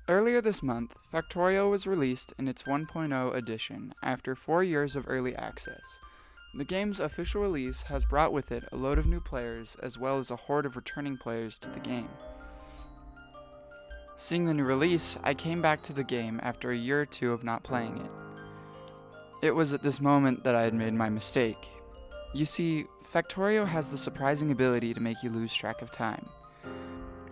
Earlier this month, Factorio was released in its 1.0 edition after 4 years of early access. The game's official release has brought with it a load of new players as well as a horde of returning players to the game. Seeing the new release, I came back to the game after a year or two of not playing it. It was at this moment that I had made my mistake. You see, Factorio has the surprising ability to make you lose track of time.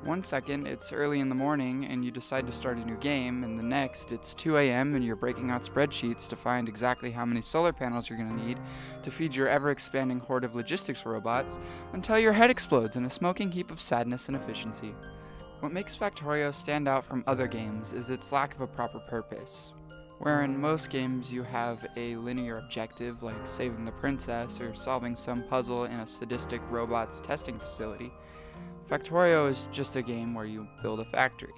One second, it's early in the morning and you decide to start a new game, and the next, it's 2 a.m. and you're breaking out spreadsheets to find exactly how many solar panels you're going to need to feed your ever-expanding horde of logistics robots until your head explodes in a smoking heap of sadness and efficiency. What makes Factorio stand out from other games is its lack of a proper purpose. Where in most games you have a linear objective like saving the princess or solving some puzzle in a sadistic robot's testing facility, Factorio is just a game where you build a factory.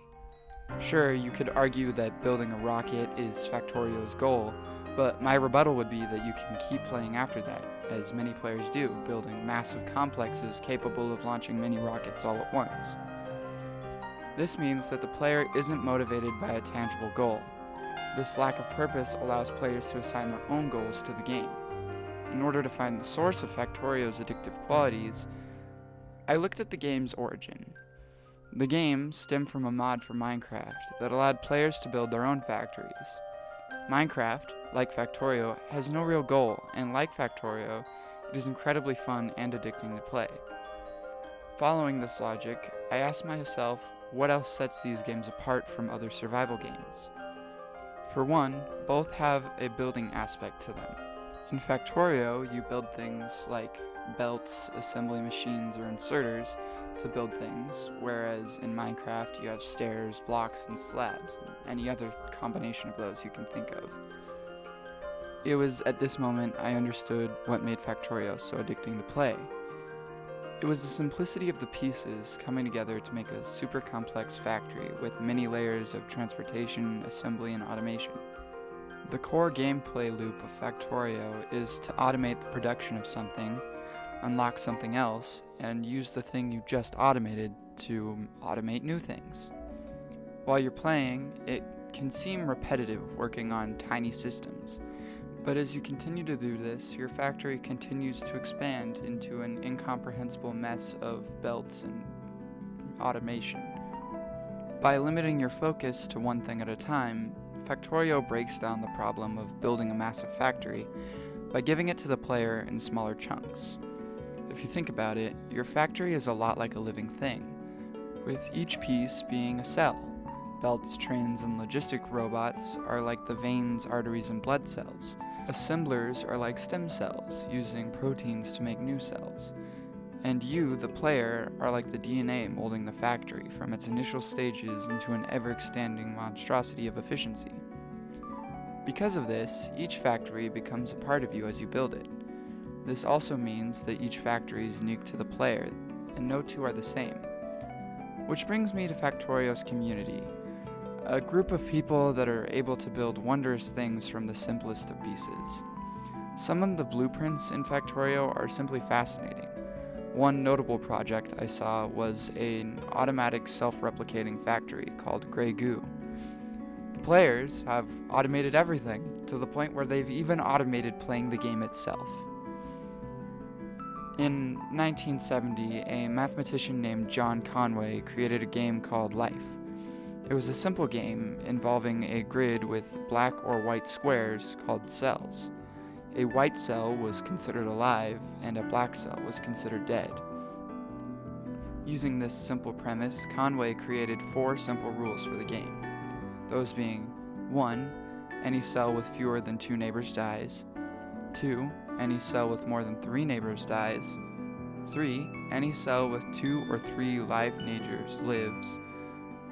Sure, you could argue that building a rocket is Factorio's goal, but my rebuttal would be that you can keep playing after that, as many players do, building massive complexes capable of launching mini rockets all at once. This means that the player isn't motivated by a tangible goal. This lack of purpose allows players to assign their own goals to the game. In order to find the source of Factorio's addictive qualities, I looked at the game's origin. The game stemmed from a mod for Minecraft that allowed players to build their own factories. Minecraft, like Factorio, has no real goal, and like Factorio, it is incredibly fun and addicting to play. Following this logic, I asked myself what else sets these games apart from other survival games. For one, both have a building aspect to them. In Factorio, you build things like belts, assembly machines, or inserters to build things, whereas in Minecraft you have stairs, blocks, and slabs, and any other combination of those you can think of. It was at this moment I understood what made Factorio so addicting to play. It was the simplicity of the pieces coming together to make a super complex factory with many layers of transportation, assembly, and automation. The core gameplay loop of Factorio is to automate the production of something, unlock something else, and use the thing you just automated to automate new things. While you're playing, it can seem repetitive working on tiny systems, but as you continue to do this, your factory continues to expand into an incomprehensible mess of belts and automation. By limiting your focus to one thing at a time, Factorio breaks down the problem of building a massive factory by giving it to the player in smaller chunks. If you think about it, your factory is a lot like a living thing, with each piece being a cell. Belts, trains, and logistic robots are like the veins, arteries, and blood cells. Assemblers are like stem cells, using proteins to make new cells. And you, the player, are like the DNA molding the factory from its initial stages into an ever-expanding monstrosity of efficiency. Because of this, each factory becomes a part of you as you build it. This also means that each factory is unique to the player, and no two are the same. Which brings me to Factorio's community, a group of people that are able to build wondrous things from the simplest of pieces. Some of the blueprints in Factorio are simply fascinating. One notable project I saw was an automatic self-replicating factory called Grey Goo. The players have automated everything, to the point where they've even automated playing the game itself. In 1970, a mathematician named John Conway created a game called Life. It was a simple game involving a grid with black or white squares called cells. A white cell was considered alive, and a black cell was considered dead. Using this simple premise, Conway created 4 simple rules for the game. Those being 1. Any cell with fewer than 2 neighbors dies. 2. Any cell with more than 3 neighbors dies. 3. Any cell with 2 or 3 live neighbors lives,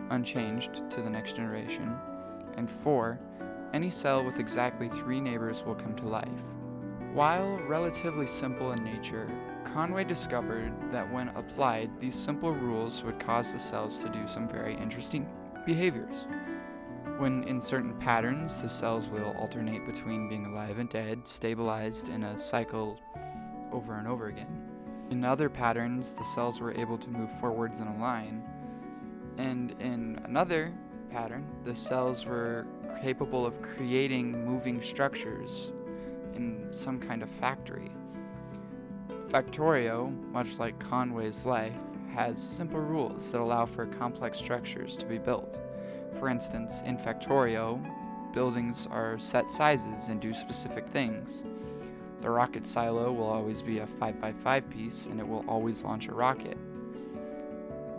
unchanged, to the next generation. And 4. Any cell with exactly 3 neighbors will come to life. While relatively simple in nature, Conway discovered that when applied, these simple rules would cause the cells to do some very interesting behaviors. When in certain patterns, the cells will alternate between being alive and dead, stabilized in a cycle over and over again. In other patterns, the cells were able to move forwards in a line. And in another pattern, the cells were capable of creating moving structures in some kind of factory. Factorio, much like Conway's life, has simple rules that allow for complex structures to be built. For instance, in Factorio, buildings are set sizes and do specific things. The rocket silo will always be a 5x5 piece, and it will always launch a rocket.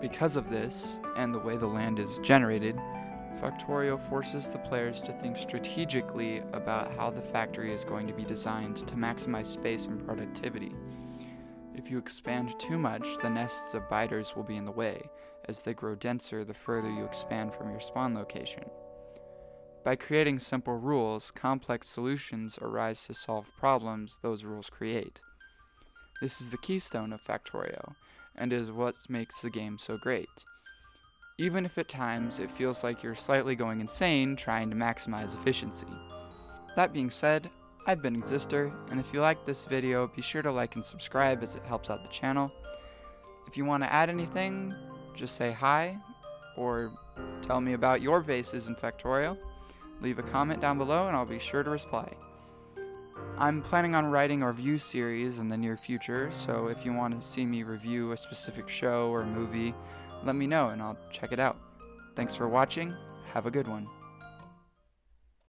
Because of this, and the way the land is generated, Factorio forces the players to think strategically about how the factory is going to be designed to maximize space and productivity. If you expand too much, the nests of biters will be in the way, as they grow denser the further you expand from your spawn location. By creating simple rules, complex solutions arise to solve problems those rules create. This is the keystone of Factorio, and is what makes the game so great. Even if at times it feels like you're slightly going insane trying to maximize efficiency. That being said, I've been Exister, and if you liked this video, be sure to like and subscribe as it helps out the channel. If you want to add anything, just say hi, or tell me about your vases in Factorio. Leave a comment down below and I'll be sure to reply. I'm planning on writing a review series in the near future, so if you want to see me review a specific show or movie, let me know and I'll check it out. Thanks for watching, have a good one.